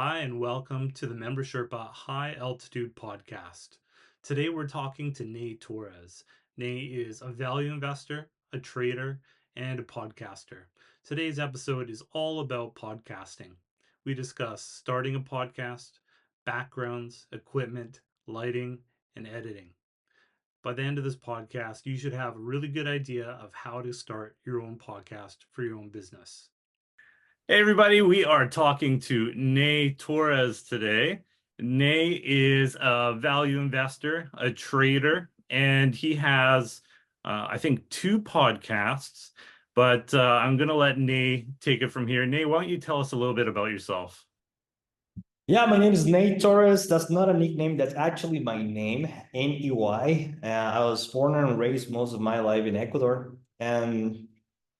Hi, and welcome to the Member Sherpa High Altitude Podcast. Today we're talking to Ney Torres. Ney is a value investor, a trader, and a podcaster. Today's episode is all about podcasting. We discuss starting a podcast, backgrounds, equipment, lighting, and editing. By the end of this podcast, you should have a really good idea of how to start your own podcast for your own business. Hey everybody, we are talking to Ney Torres today. Ney is a value investor, a trader, and he has, I think, two podcasts, but I'm going to let Ney take it from here. Ney, why don't you tell us a little bit about yourself? Yeah, my name is Ney Torres. That's not a nickname. That's actually my name, Ney. I was born and raised most of my life in Ecuador, and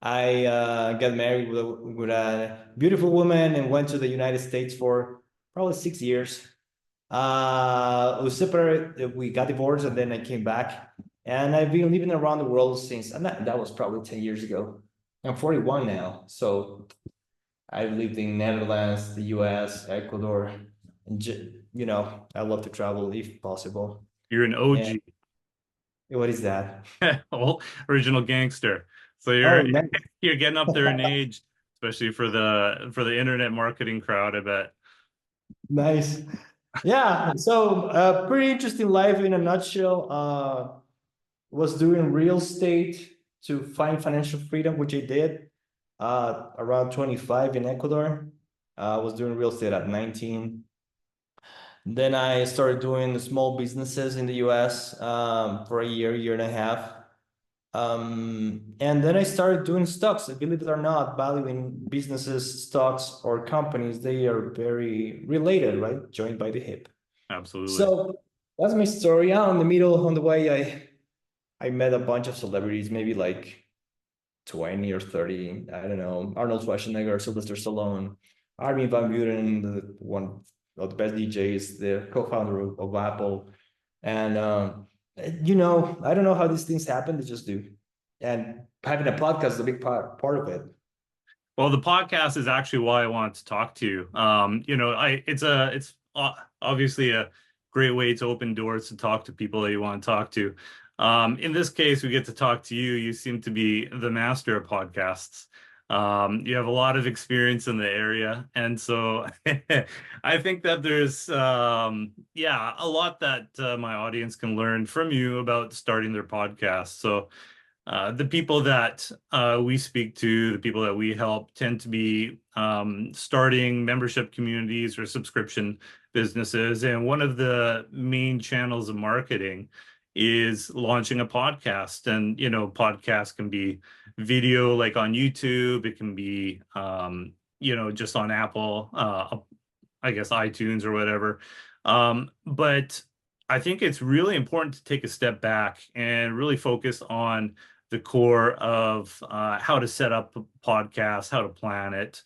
I got married with a beautiful woman and went to the United States for probably 6 years. We was separated, we got divorced, and then I came back, and I've been living around the world since. And that was probably 10 years ago. I'm 41 now, so I've lived in Netherlands, the US, Ecuador, and I love to travel if possible. You're an And OG, what is that? original gangster. So Oh, you're man. you're getting up there in age, especially for the internet marketing crowd, I bet. Nice. Yeah, so pretty interesting life in a nutshell. Was doing real estate to find financial freedom, which I did around 25 in Ecuador. I was doing real estate at 19. Then I started doing small businesses in the US for a year and a half. And then I started doing stocks. Believe it or not, valuing businesses, stocks, or companies, they are very related, right? Joined by the hip. Absolutely. So that's my story. Yeah, in the middle, on the way, I met a bunch of celebrities, maybe like 20 or 30. I don't know. Arnold Schwarzenegger, Sylvester Stallone, Armin van Buren, one of the best DJs, the co-founder of Apple. And I don't know how these things happen, they just do. And having a podcast is a big part of it. Well, the podcast is actually why I wanted to talk to you. It's obviously a great way to open doors to talk to people that you want to talk to. In this case, we get to talk to you. You seem to be the master of podcasts. You have a lot of experience in the area, and so I think that there's a lot that my audience can learn from you about starting their podcast. So the people that we speak to, the people that we help, tend to be starting membership communities or subscription businesses. And one of the main channels of marketing is launching a podcast. And, podcast can be video like on YouTube, it can be, just on Apple, I guess iTunes or whatever. But I think it's really important to take a step back and really focus on the core of how to set up a podcast, how to plan it.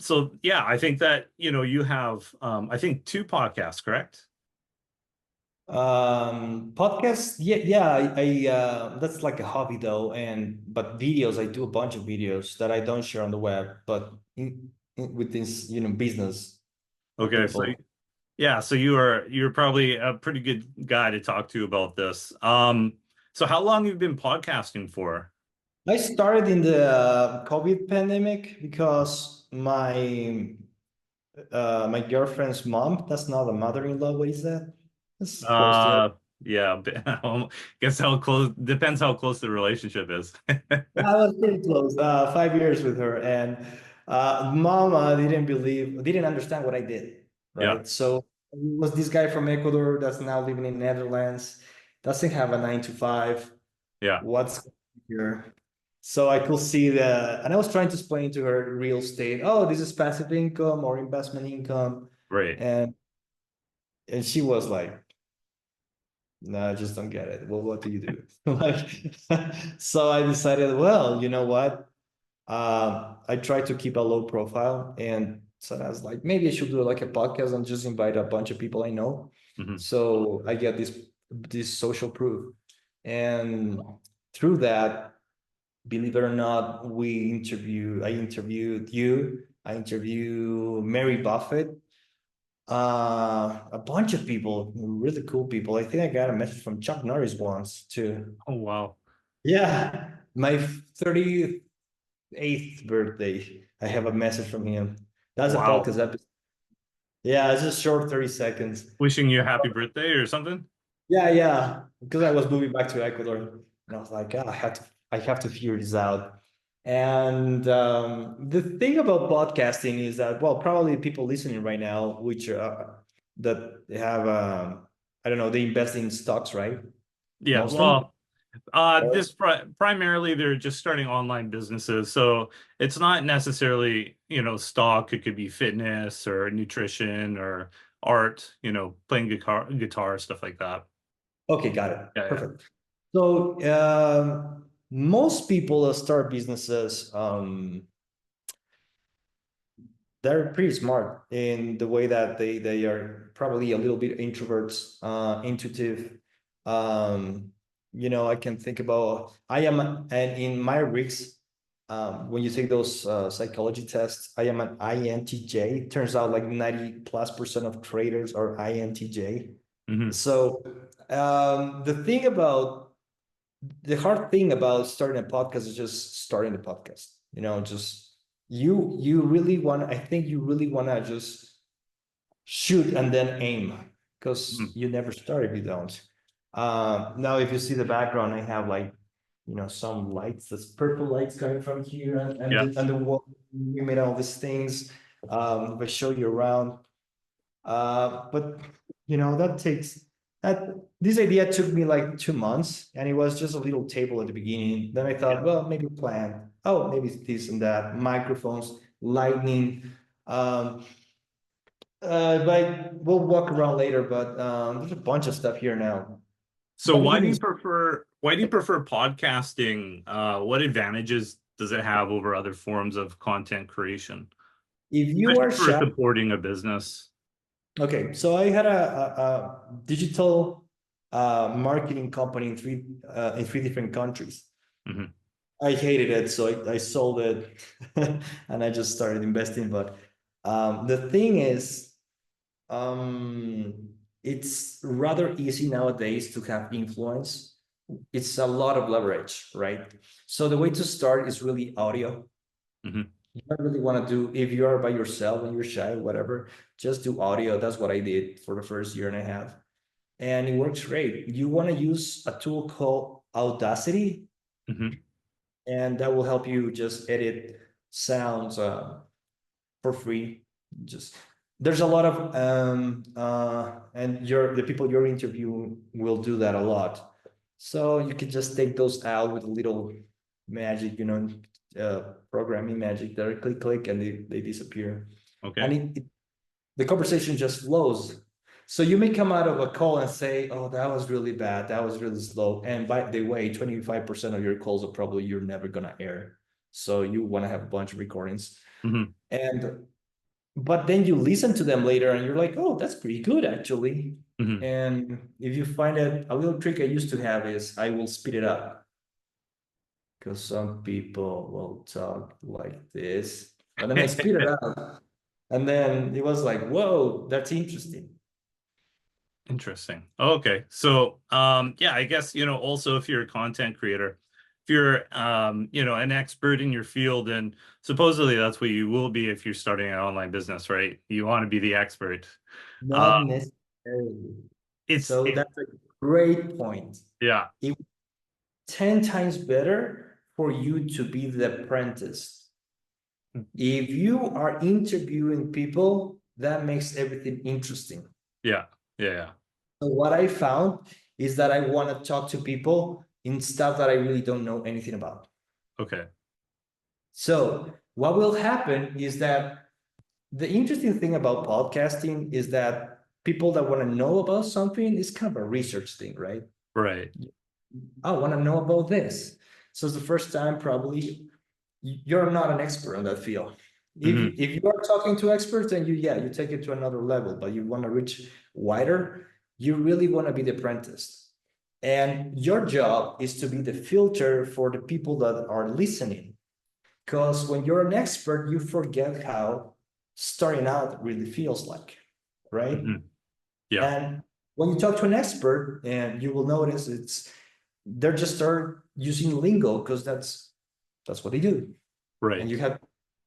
So yeah, I think that you have I think two podcasts, correct? Podcasts, yeah, that's like a hobby though. But videos, I do a bunch of videos that I don't share on the web, but with this, business Okay, so people. yeah, so you're probably a pretty good guy to talk to about this. So how long have you been podcasting for? I started in the COVID pandemic because my girlfriend's mom, that's not a mother-in-law, what is that? That's close to it. Yeah, guess how close depends how close the relationship is. Yeah, I was pretty close, 5 years with her, and mama didn't understand what I did, Yeah, right? So it was this guy from Ecuador that's now living in Netherlands, doesn't have a 9 to 5. yeah, What's here? So I could see and I was trying to explain to her real estate. Oh, this is passive income or investment income, right. and she was like, "No, I just don't get it. Well, what do you do?" Like, so I decided, well, you know what? I tried to keep a low profile, and so I was like, maybe I should do like a podcast and just invite a bunch of people I know. Mhm. So I get this social proof, and through that, believe it or not, I interviewed you. I interviewed Mary Buffett. A bunch of people, really cool people. I think I got a message from Chuck Norris once too. Oh, wow. Yeah, my 38th birthday. I have a message from him. That's a Wow. podcast episode. Yeah, it's just short 30 seconds. Wishing you a happy birthday or something? Yeah, yeah. Because I was moving back to Ecuador, and I was like, oh, I have to figure this out. And the thing about podcasting is that, well, probably people listening right now, which that have, I don't know, they invest in stocks, right? Yeah, Mostly. well, this primarily they're just starting online businesses, so it's not necessarily, stock. It could be fitness or nutrition or art, playing guitar, stuff like that. Okay, got it. Yeah, yeah, Perfect. So most people that start businesses, they're pretty smart in the way that they are probably a little bit introverts, intuitive. Um, I can think about I am, and in my rigs, when you take those psychology tests, I am an INTJ. Turns out like 90+% of traders are INTJ. hmm So the hard thing about starting a podcast is just starting the podcast. Just you really want. I think you really want to just shoot and then aim, because you never start if you don't. Now, if you see the background, I have like some lights. That's purple lights coming from here, and yeah. the wall. We made all these things. If I show you around, but that takes that this idea took me like 2 months, and it was just a little table at the beginning. Then I thought, well, maybe plan. Oh, maybe it's this and that, microphones, lightning. But we'll walk around later. But there's a bunch of stuff here now. So But the why thing do you is, prefer why do you prefer podcasting? What advantages does it have over other forms of content creation, if you especially are for shy, supporting a business? okay. So I had a digital marketing company in three different countries. hmm I hated it, so I sold it and I just started investing. But the thing is, it's rather easy nowadays to have influence. It's a lot of leverage, right? So the way to start is really audio. hmm You don't really want to do, if you are by yourself and you're shy, whatever, just do audio. That's what I did for the first year and a half. And it works great. You want to use a tool called Audacity, hmm and that will help you just edit sounds for free. Just there's a lot of and the people you're interviewing will do that a lot. So you can just take those out with a little magic, programming magic there, click, click, and they disappear. And Okay. the conversation just flows. So you may come out of a call and say, oh, that was really bad. That was really slow. And by the way, 25% of your calls are probably you're never going to air. So you want to have a bunch of recordings. hmm And but then you listen to them later and you're like, oh, that's pretty good actually. hmm And if you find it, a little trick I used to have is I will speed it up, because some people will talk like this, but then I speed it up. And then it was like, whoa, that's interesting. Interesting. Okay. So, yeah, I guess, also if you're a content creator, if you're, an expert in your field, and supposedly that's what you will be if you're starting an online business, right? You want to be the expert. Uh, Not necessarily. it's, So that's a great point. yeah, It's 10 times better for you to be the apprentice. If you are interviewing people, that makes everything interesting. yeah, yeah, yeah. So what I found is that I want to talk to people in stuff that I really don't know anything about. Okay. So what will happen is that the interesting thing about podcasting is that people that want to know about something is kind of a research thing, right? Right. I want to know about this. So it's the first time probably you're not an expert on that field. hmm If you are talking to experts, then you take it to another level, but you want to reach wider, you really want to be the apprentice. And your job is to be the filter for the people that are listening. Because when you're an expert, you forget how starting out really feels like. right? Mhm. Yeah, And when you talk to an expert, and you will notice they're just start using lingo because that's what they do. And right. you have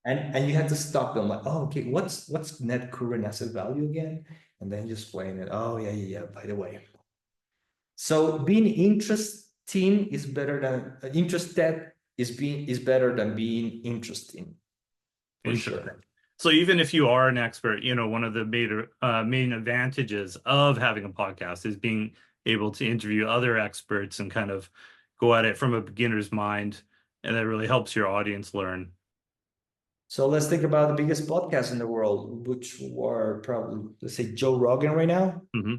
and you have to stop them like, oh, okay, what's net current asset value again? And then you explain it. Oh, yeah, yeah, yeah, by the way. So being interesting is better than interested is better than being interesting, for Interesting. sure. So even if you are an expert, one of the main advantages of having a podcast is being able to interview other experts and kind of go at it from a beginner's mind, and that really helps your audience learn. So let's think about the biggest podcast in the world, which were probably, let's say, Joe Rogan right now. Hmm.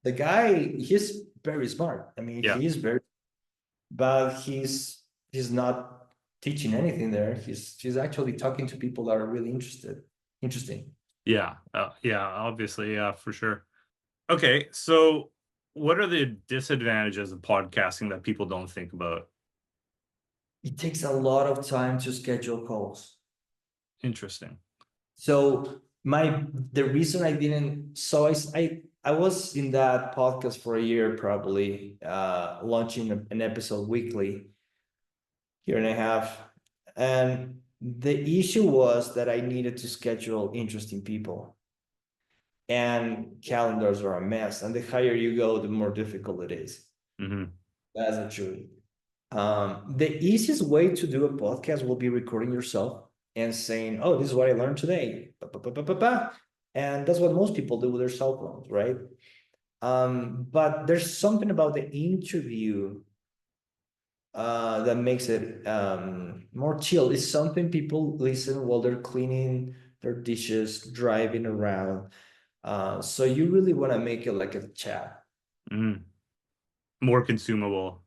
The guy, he's very smart. I mean, Yeah, he's very, but he's not teaching anything there. He's actually talking to people that are really interesting. yeah, yeah. Obviously, yeah, for sure. Okay, so what are the disadvantages of podcasting that people don't think about? It takes a lot of time to schedule calls. Interesting. So the reason I didn't so I was in that podcast for a year probably, launching an episode weekly, year and a half. And the issue was that I needed to schedule interesting people. And calendars are a mess. And the higher you go, the more difficult it is. Hmm. That's the truth. The easiest way to do a podcast will be recording yourself and saying, "Oh, this is what I learned today." Ba, ba, ba, ba, ba, ba. And that's what most people do with their cell phones, right? But there's something about the interview that makes it more chill. It's something people listen while they're cleaning their dishes, driving around. So you really want to make it like a chat. Hmm. More consumable.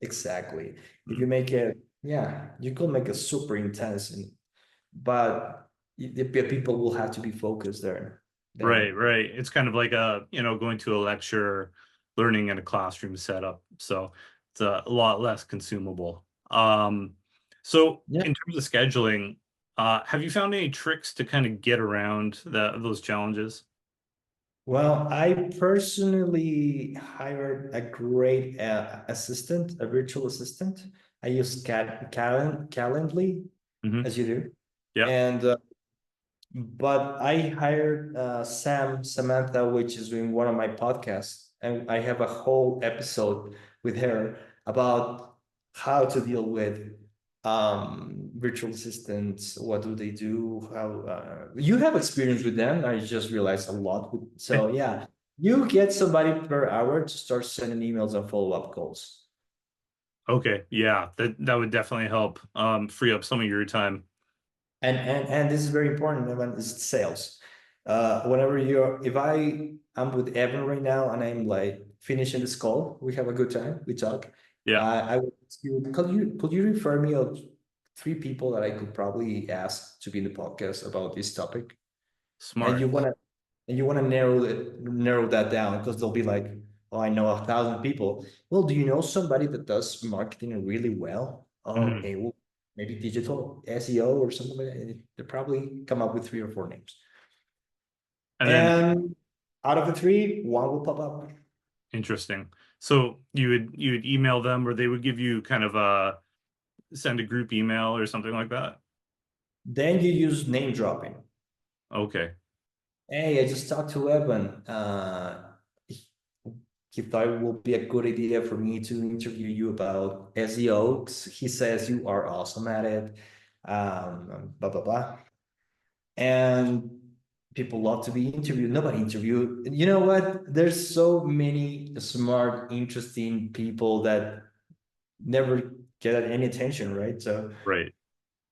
Exactly. If Mm. you make it, yeah, you could make it super intense, but the people will have to be focused there. Right, Then, right. It's kind of like going to a lecture, learning in a classroom setup. So it's a lot less consumable. So yeah. in terms of scheduling, have you found any tricks to kind of get around those challenges? Well, I personally hired a great assistant, a virtual assistant. I use Calendly, Hmm. as you do, Yeah. and but I hired Samantha, which is doing one of my podcasts, and I have a whole episode with her about how to deal with virtual assistants. What do they do? How you have experience with them? I just realized a lot. So yeah, you get somebody per hour to start sending emails and follow up calls. Okay. Yeah, that would definitely help free up some of your time. And this is very important, Evan, is sales. Whenever you're if I'm with Evan right now and I'm like finishing this call, we have a good time, we talk. Yeah. I would ask you, could you refer me of three people that I could probably ask to be in the podcast about this topic? And Smart. you wanna narrow that down because they'll be like, oh, I know 1,000 people. Well, do you know somebody that does marketing really well? Oh, Mhm. okay, well, maybe digital SEO or something like that. They probably come up with three or four names. And then And out of the three, one will pop up. interesting. So you would email them, or they would give you kind of send a group email or something like that. Then you use name dropping. Okay. Hey, I just talked to Evan. He thought it would be a good idea for me to interview you about SEO. He says you are awesome at it. Blah blah blah. And people love to be interviewed. Nobody interviewed. You know what? There's so many smart, interesting people that never get any attention, right? So, Right.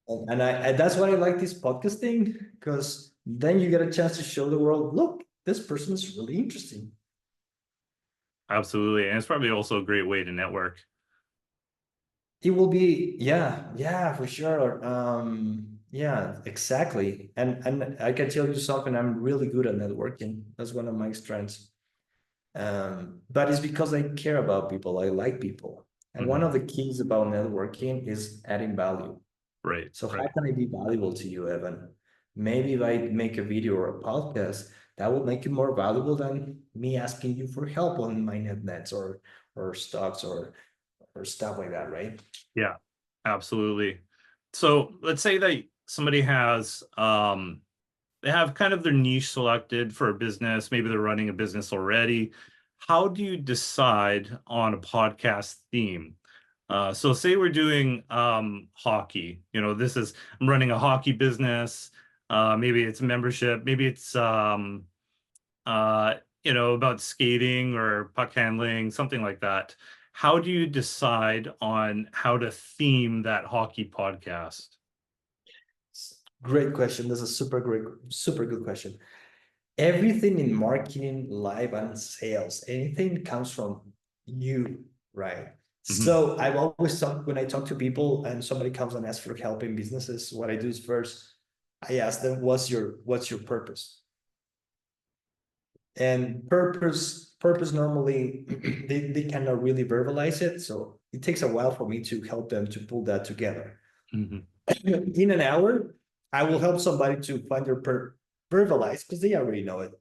and that's why I like this podcast thing, because then you get a chance to show the world, look, this person is really interesting. Absolutely. And it's probably also a great way to network. It will be, yeah, yeah, for sure. Yeah, exactly. And I can tell you something, I'm really good at networking. That's one of my strengths. But it's because I care about people. I like people. And one Mhm. of the keys about networking is adding value. Right. So how Right. can I be valuable to you, Evan? Maybe if I make a video or a podcast, that will make it more valuable than me asking you for help on my nets or stocks or stuff like that, right? Yeah, absolutely. So let's say that somebody has they have kind of their niche selected for a business. Maybe they're running a business already. How do you decide on a podcast theme? So say we're doing hockey. This is I'm running a hockey business. Maybe it's membership. Maybe it's uh, about skating or puck handling, something like that. How do you decide on how to theme that hockey podcast? Great question. That's a super good question. Everything in marketing, live, and sales, anything comes from you, right? Hmm. So I've always thought when I talk to people and somebody comes and asks for help in businesses, what I do is first I ask them, what's your purpose? And purpose normally they cannot really verbalize it. So it takes a while for me to help them to pull that together. Hmm. In an hour, I will help somebody to find their verbalize because they already know it.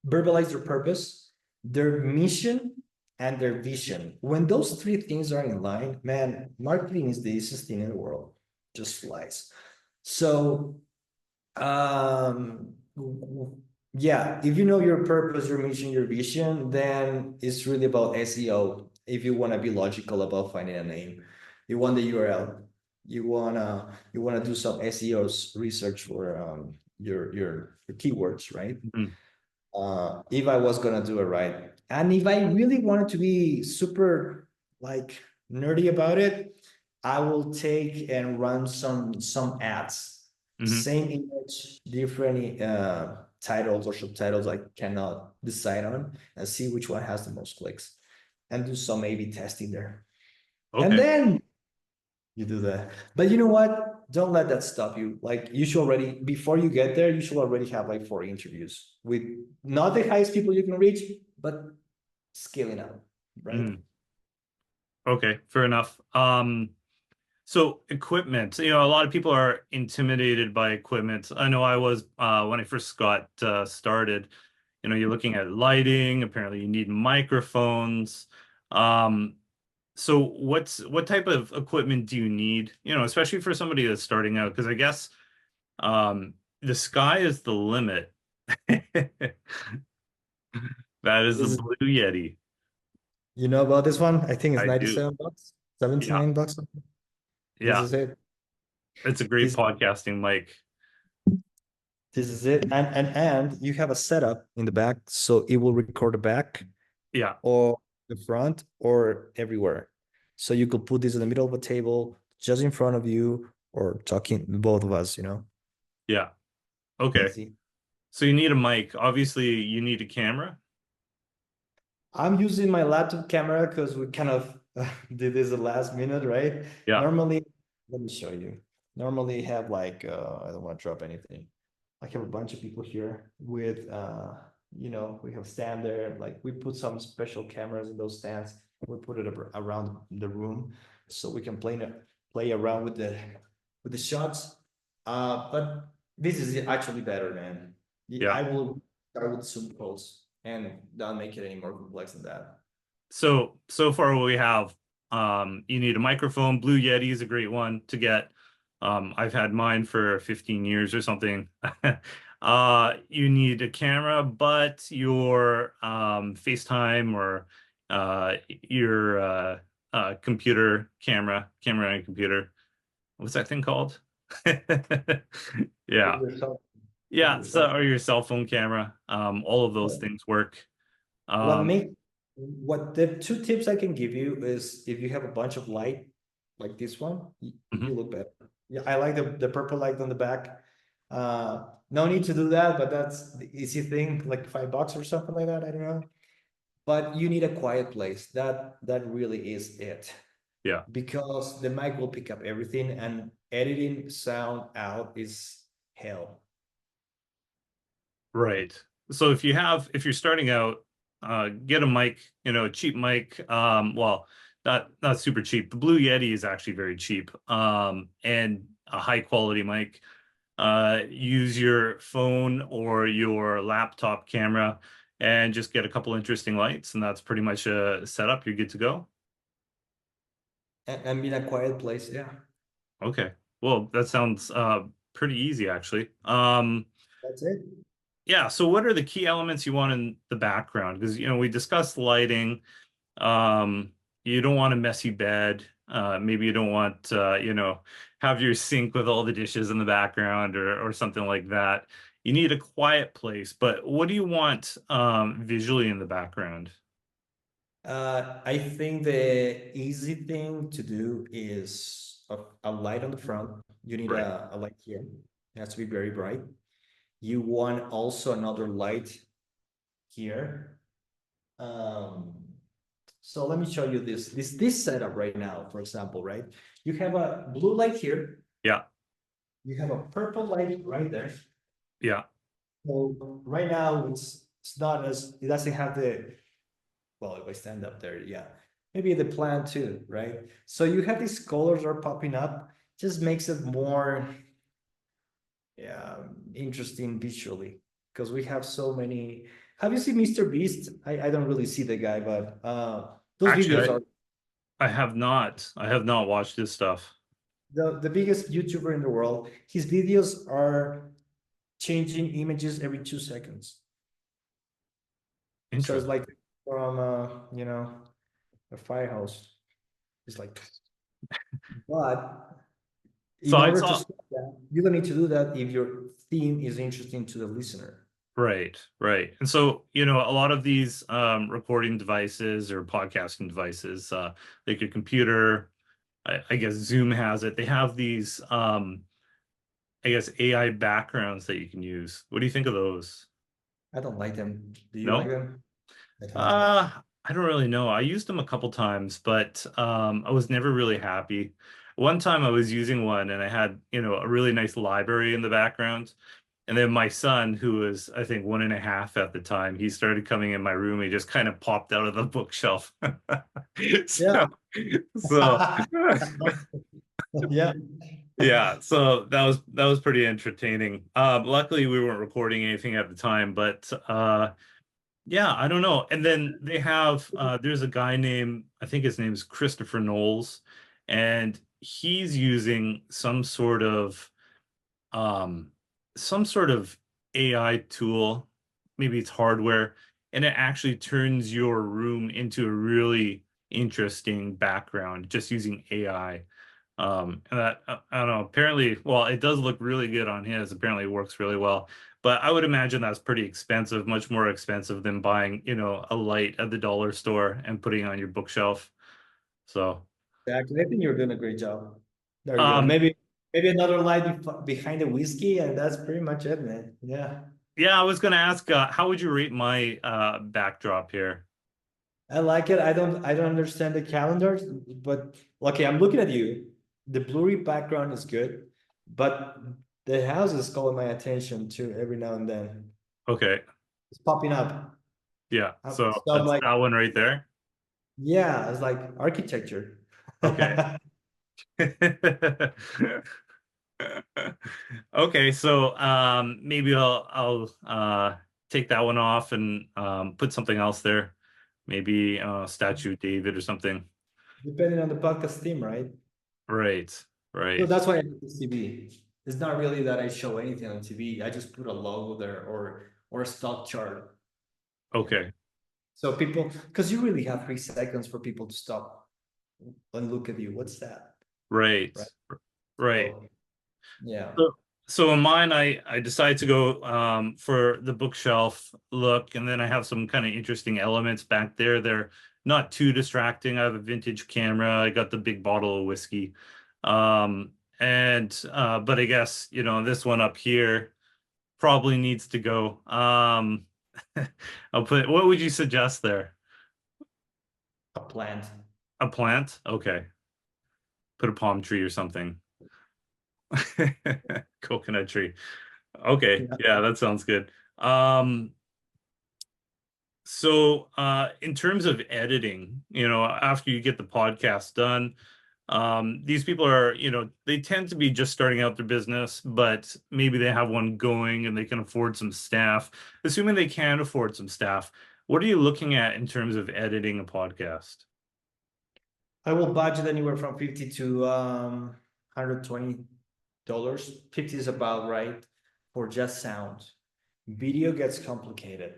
Verbalize their purpose, their mission, and their vision. When those three things are in line, man, marketing is the easiest thing in the world. Just flies. So, yeah, if you know your purpose, your mission, your vision, then it's really about SEO. If you want to be logical about finding a name, you want the URL, you wanna do some SEO research for your keywords, right? Hmm. If I was gonna do it right. And if I really wanted to be super like nerdy about it, I will take and run some ads. Hmm. Same image, different titles or subtitles I cannot decide on and see which one has the most clicks and do some A/B testing there. And Okay. then you do that. But you know what? Don't let that stop you. Like you should already, before you get there, you should already have like 4 interviews with not the highest people you can reach, but scaling up, right? Hmm. Okay, fair enough. So equipment, a lot of people are intimidated by equipment. I know I was when I first got started. You're looking at lighting. Apparently, you need microphones. Um, so what type of equipment do you need? Especially for somebody that's starting out, because I guess the sky is the limit. That is the This is, Blue Yeti. you know about this one? I think it's I do. $97, Yeah, $79. This yeah. is it. It's a great This podcasting mic. this is it. And you have a setup in the back, so it will record the back Yeah, or the front or everywhere. So you could put this in the middle of a table, just in front of you, or talking both of us, yeah. Okay. easy. So you need a mic. Obviously, you need a camera. I'm using my laptop camera because we kind of did this the last minute, right? Yeah, Normally, let me show you. Normally have like I don't want to drop anything. I have a bunch of people here with we have stand there, like we put some special cameras in those stands. We put it around the room so we can play around with the shots. But this is actually better, man. yeah. I will start with Zoom calls and don't make it any more complex than that. So far what we have, you need a microphone. Blue Yeti is a great one to get. I've had mine for 15 years or something. You need a camera, but your FaceTime or your camera and computer. What's that thing called? Yeah. Yourself, Yeah, so yourself. or your cell phone camera. All of those things work. What Um, make what the two tips I can give you is if you have a bunch of light like this one, you mhm. look better. Yeah, I like the purple light on the back. No need to do that, but that's the easy thing, like $5 or something like that. I don't know. But you need a quiet place. That really is it. Yeah, Because the mic will pick up everything and editing sound out is hell. right. So if you're starting out, get a mic, a cheap mic. Well, not super cheap. The Blue Yeti is actually very cheap. And a high quality mic. use your phone or your laptop camera and just get a couple interesting lights, and that's pretty much a setup. You're good to go. And in a quiet place, yeah. Okay. Well, that sounds pretty easy actually. That's it. Yeah, so what are the key elements you want in the background? Because we discussed lighting. Um, you don't want a messy bed. Maybe you don't want have your sink with all the dishes in the background or something like that. You need a quiet place, but what do you want visually in the background? I think the easy thing to do is a light on the front. You need Right. a light here. It has to be very bright. You want also another light here. Um, so let me show you this setup right now, for example, right? You have a blue light here. Yeah. You have a purple light right there. Yeah. So right now it's not as it doesn't have the well, if I stand up there, yeah. Maybe the plan too, right? So you have these colors are popping up, just makes it more yeah, interesting visually because we have so many. Have you seen Mr. Beast? I don't really see the guy, but those videos Actually, are I have not. I have not watched this stuff. the biggest YouTuber in the world. His videos are changing images every 2 seconds. So it's Interesting. like from a firehouse. It's like, but So in I order to saw. stop that, you don't need to do that if your theme is interesting to the listener. Right, right. And so, a lot of these recording devices or podcasting devices, like your computer, I guess Zoom has it. They have these, I guess, AI backgrounds that you can use. What do you think of those? I don't like them. Do you like No? them? I don't. Uh, I don't really know. I used them a couple times, but I was never really happy. One time I was using one and I had, a really nice library in the background. And then my son, who was, I think, 1.5 at the time, he started coming in my room. He just kind of popped out of the bookshelf. Yeah. So, so Yeah. yeah, so that was pretty entertaining. Luckily we weren't recording anything at the time, but yeah, I don't know. And then they have there's a guy named, I think his name is Christopher Knowles, and he's using um some sort of AI tool, maybe it's hardware, and it actually turns your room into a really interesting background just using AI. And that I don't know, apparently, well, it does look really good on his. Apparently it works really well. But I would imagine that's pretty expensive, much more expensive than buying, a light at the dollar store and putting it on your bookshelf. So, Exactly. I think you're doing a great job. There you go. um, Maybe another light behind the whiskey, and that's pretty much it, man. Yeah. yeah, I was gonna ask, how would you rate my backdrop here? I like it. I don't understand the calendars, but okay, I'm looking at you. The blurry background is good, but the house is calling my attention too every now and then. Okay, It's popping up. yeah, so So I'm that's like, that one right there. yeah, it's like architecture. Okay. Okay, so maybe I'll take that one off and put something else there. Maybe Statue of David or something. Depending on the podcast theme, right? Right, So right. that's why I do this TV. It's not really that I show anything on TV. I just put a logo there or a stock chart. Yeah. Okay, So people, because you really have 3 seconds for people to stop and look at you. What's that? right, Right. right. So yeah. So in mine, I decided to go for the bookshelf look, and then I have some kind of interesting elements back there. They're not too distracting. I have a vintage camera. I got the big bottle of whiskey, and but I guess this one up here probably needs to go. I'll put. What would you suggest there? A plant. A plant? Okay, put a palm tree or something. Coconut tree. Okay, Yeah. yeah, that sounds good. So in terms of editing, after you get the podcast done, These people are, they tend to be just starting out their business, but maybe they have one going and they can afford some staff. Assuming they can afford some staff, what are you looking at in terms of editing a podcast? I will budget anywhere from 50 to $120. 50 is about right for just sound. Video gets complicated.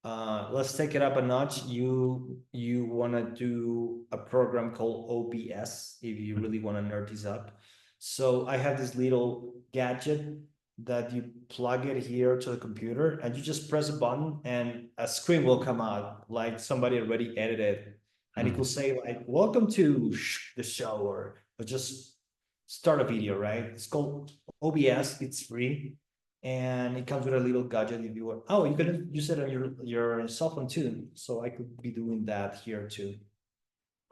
Let's take it up a notch. You want to do a program called OBS if you really want to nerd this up. So I have this little gadget that you plug it here to the computer and you just press a button and a screen will come out like somebody already edited, and it will say like welcome to the show, or just start a video, right? It's called OBS. It's free and it comes with a little gadget if you want. Oh, you can use it on your cell phone too. So I could be doing that here too.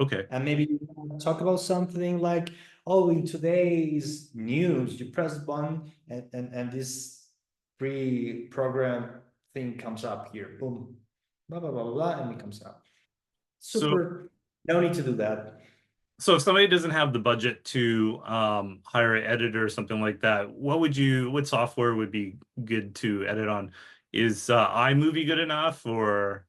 Okay. And maybe you want to talk about something like, oh, in today's news, you press the button and this pre-program thing comes up here. Boom, blah, blah, blah, blah, blah, and it comes out. So, Super. No need to do that. so if somebody doesn't have the budget to hire an editor or something like that, what software would be good to edit on? Is iMovie good enough, or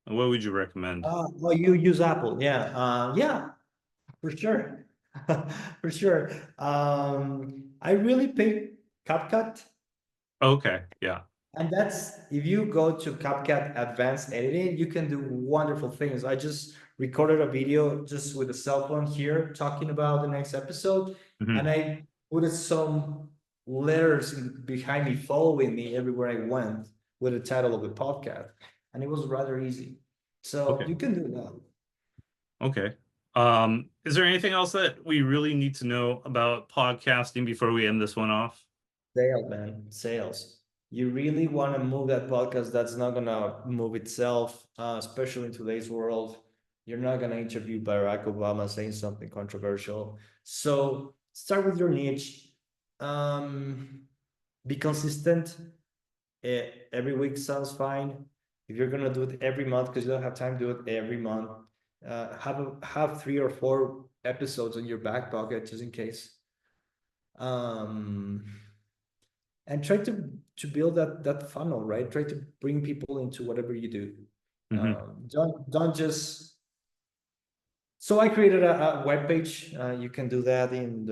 what would you recommend? Well, you use Apple. Yeah. Yeah, for sure. For sure. I really pick CapCut. Okay, yeah. And that's if you go to CapCut Advanced Editing, you can do wonderful things. I just recorded a video just with a cell phone here talking about the next episode, and Mhm. I put some letters behind me, following me everywhere I went with the title of the podcast, and it was rather easy. So Okay. you can do that. Okay. Is there anything else that we really need to know about podcasting before we end this one off? Sales, man, sales. You really want to move that podcast. That's not gonna move itself, especially in today's world. You're not gonna interview Barack Obama saying something controversial. So start with your niche. Um, be consistent. Every week sounds fine. If you're gonna do it every month, because you don't have time to do it every month, have 3 or 4 episodes in your back pocket just in case. Um, and try to build that funnel, right? Try to bring people into whatever you do. Hmm. Don't just. So I created a web page. You can do that in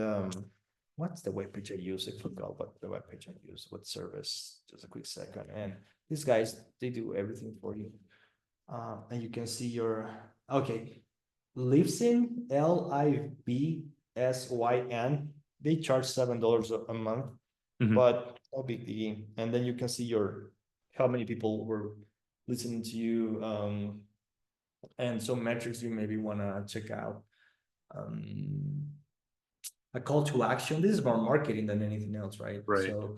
what's the web page I use? I forgot what the web page I use. What service? Just a quick second. And these guys, they do everything for you. And you can see your okay. Libsyn, Libsyn. They charge $7 a month, Hmm. but no big deal. And then you can see your how many people were listening to you, and some metrics you maybe want to check out. Um, a call to action. This is more marketing than anything else, right? Right. So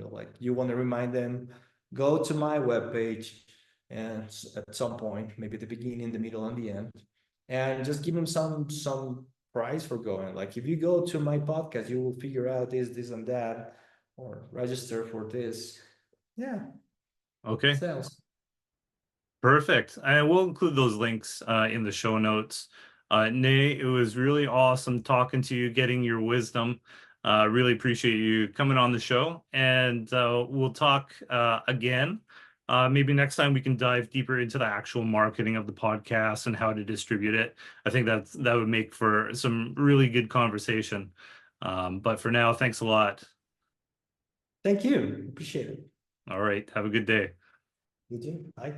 like you want to remind them, go to my webpage, and at some point, maybe the beginning, the middle, and the end, and just give them some price for going. Like if you go to my podcast, you will figure out this, and that, or register for this. Yeah, Okay. sales. Perfect. I will include those links in the show notes. Ney, it was really awesome talking to you, getting your wisdom. Really appreciate you coming on the show, and we'll talk again. Maybe next time we can dive deeper into the actual marketing of the podcast and how to distribute it. I think that would make for some really good conversation. But for now, thanks a lot. Thank you. Appreciate it. All right. Have a good day. You too. Bye.